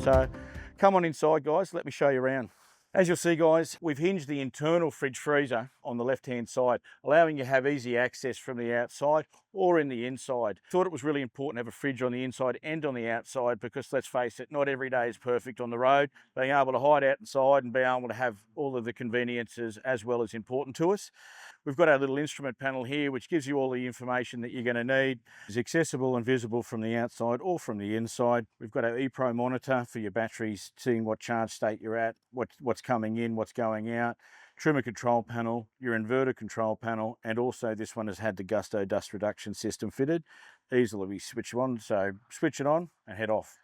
So come on inside, guys, let me show you around. As you'll see, guys, we've hinged the internal fridge freezer on the left-hand side, allowing you to have easy access from the outside or in the inside. Thought it was really important to have a fridge on the inside and on the outside because, let's face it, not every day is perfect on the road. Being able to hide out inside and being able to have all of the conveniences as well is important to us. We've got our little instrument panel here, which gives you all the information that you're going to need. It's accessible and visible from the outside or from the inside. We've got our ePro monitor for your batteries, seeing what charge state you're at, what's coming in, what's going out. Trimmer control panel, your inverter control panel, and also this one has had the Gusto dust reduction system fitted. Easily switch on, so switch it on and head off.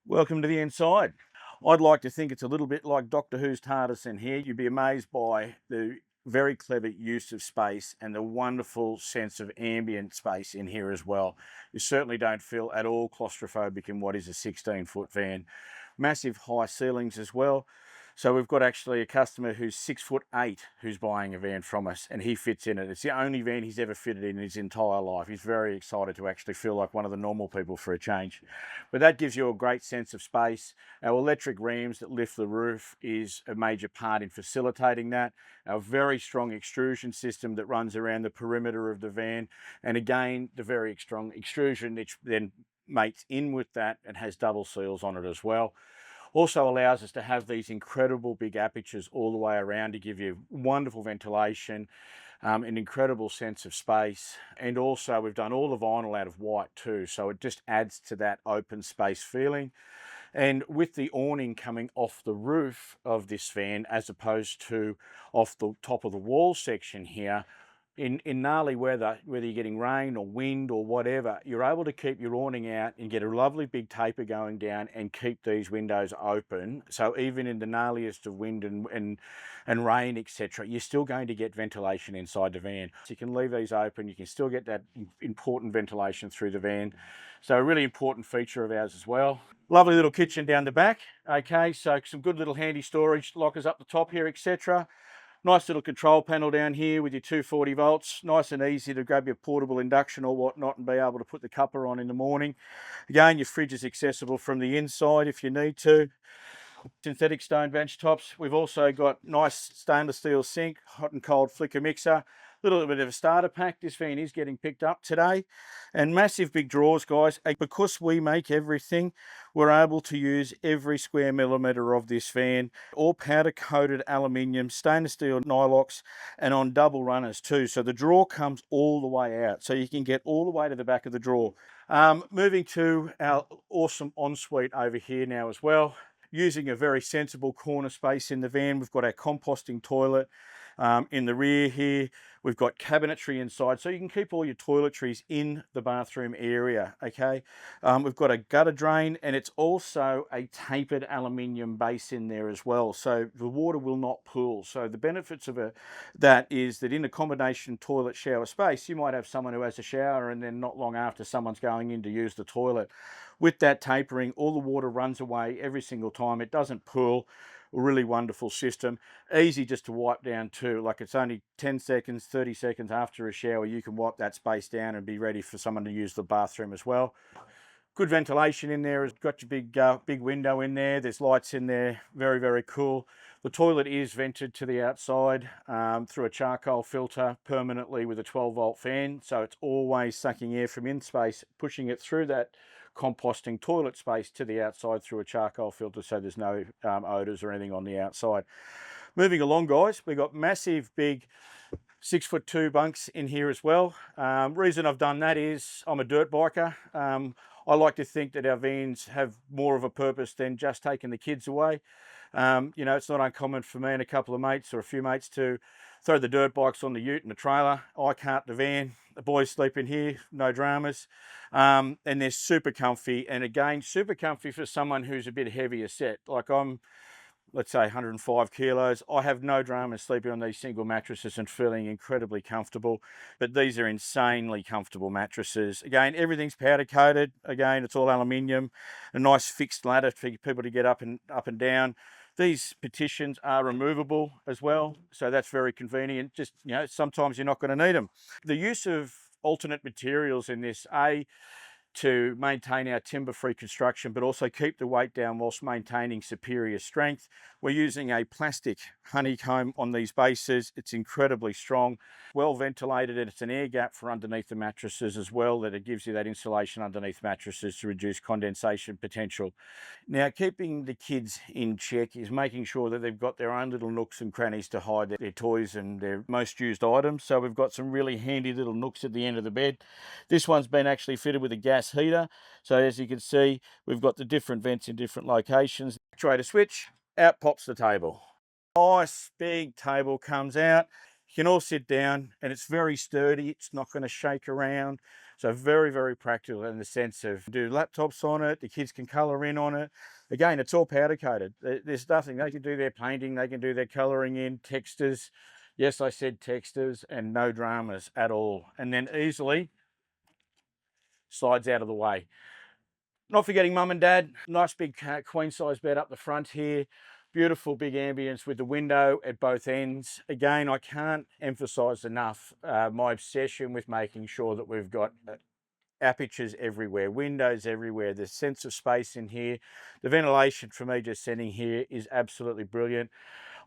Welcome to the inside. I'd like to think it's a little bit like Doctor Who's TARDIS in here. You'd be amazed by the very clever use of space and the wonderful sense of ambient space in here as well. You certainly don't feel at all claustrophobic in what is a 16-foot van. Massive high ceilings as well. So we've got actually a customer who's 6'8" who's buying a van from us, and he fits in it. It's the only van he's ever fitted in his entire life. He's very excited to actually feel like one of the normal people for a change. But that gives you a great sense of space. Our electric reams that lift the roof is a major part in facilitating that. Our very strong extrusion system that runs around the perimeter of the van. And again, the very strong extrusion which then mates in with that and has double seals on it as well. Also allows us to have these incredible big apertures all the way around to give you wonderful ventilation, an incredible sense of space. And also we've done all the vinyl out of white too, so it just adds to that open space feeling. And with the awning coming off the roof of this van as opposed to off the top of the wall section here, in gnarly weather, whether you're getting rain or wind or whatever, you're able to keep your awning out and get a lovely big taper going down and keep these windows open. So even in the gnarliest of wind and rain, etc., you're still going to get ventilation inside the van. So you can leave these open, you can still get that important ventilation through the van. So a really important feature of ours as well. Lovely little kitchen down the back. Okay, so some good little handy storage lockers up the top here, etc. Nice little control panel down here with your 240 volts. Nice and easy to grab your portable induction or whatnot and be able to put the cuppa on in the morning. Again, your fridge is accessible from the inside if you need to. Synthetic stone bench tops. We've also got nice stainless steel sink, hot and cold flicker mixer. Little bit of a starter pack. This van is getting picked up today. And massive big drawers, guys. Because we make everything, we're able to use every square millimetre of this van. All powder coated aluminium, stainless steel nylox, and on double runners too. So the drawer comes all the way out. So you can get all the way to the back of the drawer. Moving to our awesome ensuite over here now as well. Using a very sensible corner space in the van. We've got our composting toilet in the rear here. We've got cabinetry inside, so you can keep all your toiletries in the bathroom area, okay? We've got a gutter drain, and it's also a tapered aluminium base in there as well, so the water will not pool. So the benefits of that is that in a combination toilet shower space, you might have someone who has a shower and then not long after someone's going in to use the toilet. With that tapering, all the water runs away every single time. It doesn't pool. A really wonderful system. Easy just to wipe down too. Like it's only 10 seconds, 30 seconds after a shower, you can wipe that space down and be ready for someone to use the bathroom as well. Good ventilation in there. It's got your big window in there. There's lights in there. Very, very cool. The toilet is vented to the outside through a charcoal filter permanently with a 12-volt fan. So it's always sucking air from in space, pushing it through that composting toilet space to the outside through a charcoal filter, so there's no odours or anything on the outside. Moving along, guys, we've got massive big 6'2" bunks in here as well. Reason I've done that is I'm a dirt biker. I like to think that our vans have more of a purpose than just taking the kids away. You know, it's not uncommon for me and a couple of mates or a few mates to throw the dirt bikes on the ute and the trailer. I cart the van. The boys sleep in here, no dramas. And they're super comfy. And again, super comfy for someone who's a bit heavier set. Like I'm, let's say 105 kilos. I have no drama sleeping on these single mattresses and feeling incredibly comfortable. But these are insanely comfortable mattresses. Again, everything's powder coated. Again, it's all aluminium. A nice fixed ladder for people to get up and down. These partitions are removable as well, so that's very convenient. Just, you know, sometimes you're not going to need them. The use of alternate materials in this, to maintain our timber-free construction, but also keep the weight down whilst maintaining superior strength. We're using a plastic honeycomb on these bases. It's incredibly strong, well ventilated, and it's an air gap for underneath the mattresses as well, that it gives you that insulation underneath mattresses to reduce condensation potential. Now, keeping the kids in check is making sure that they've got their own little nooks and crannies to hide their toys and their most used items. So we've got some really handy little nooks at the end of the bed. This one's been actually fitted with a gas heater. So as you can see, we've got the different vents in different locations. Actuator switch, out pops the table. Nice big table comes out. You can all sit down and it's very sturdy. It's not going to shake around. So very, very practical in the sense of do laptops on it. The kids can color in on it. Again, it's all powder coated. There's nothing. They can do their painting. They can do their coloring in, textures. Yes, I said textures, and no dramas at all. And then easily slides out of the way. Not forgetting mum and dad, nice big queen size bed up the front here. Beautiful big ambience with the window at both ends. Again, I can't emphasize enough my obsession with making sure that we've got apertures everywhere, windows everywhere, the sense of space in here. The ventilation for me just sitting here is absolutely brilliant.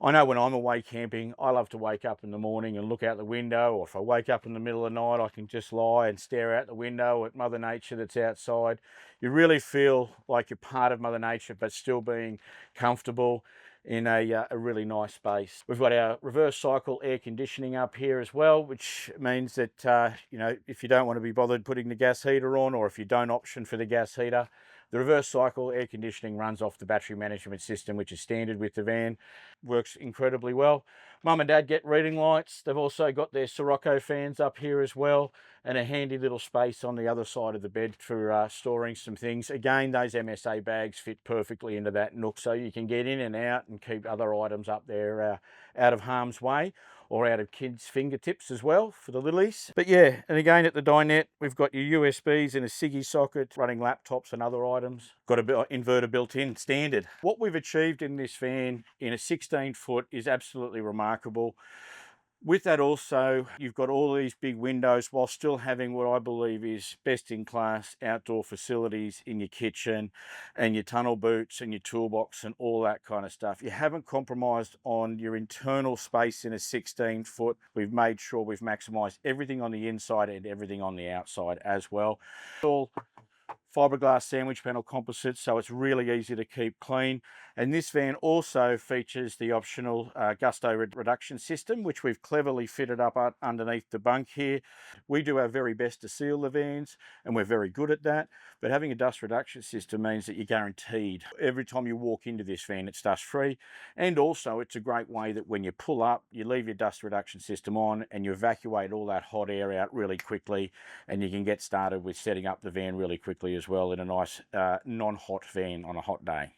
I know when I'm away camping, I love to wake up in the morning and look out the window, or if I wake up in the middle of the night, I can just lie and stare out the window at Mother Nature that's outside. You really feel like you're part of Mother Nature, but still being comfortable in a really nice space. We've got our reverse cycle air conditioning up here as well, which means that, you know, if you don't want to be bothered putting the gas heater on, or if you don't option for the gas heater, the reverse cycle air conditioning runs off the battery management system, which is standard with the van. Works incredibly well. Mum and dad get reading lights. They've also got their Sirocco fans up here as well, and a handy little space on the other side of the bed for storing some things. Again, those MSA bags fit perfectly into that nook, so you can get in and out and keep other items up there out of harm's way, or out of kids' fingertips as well for the lilies. But yeah, and again at the dinette, we've got your USBs and a SIGGI socket, running laptops and other items. Got an inverter built in, standard. What we've achieved in this van in a 16-foot is absolutely remarkable. With that also, you've got all these big windows while still having what I believe is best-in-class outdoor facilities in your kitchen and your tunnel boots and your toolbox and all that kind of stuff. You haven't compromised on your internal space in a 16-foot. We've made sure we've maximised everything on the inside and everything on the outside as well. All fiberglass sandwich panel composites, so it's really easy to keep clean. And this van also features the optional gusto reduction system, which we've cleverly fitted up underneath the bunk here. We do our very best to seal the vans, and we're very good at that. But having a dust reduction system means that you're guaranteed every time you walk into this van, it's dust free. And also it's a great way that when you pull up, you leave your dust reduction system on and you evacuate all that hot air out really quickly, and you can get started with setting up the van really quickly as well in a nice non-hot van on a hot day.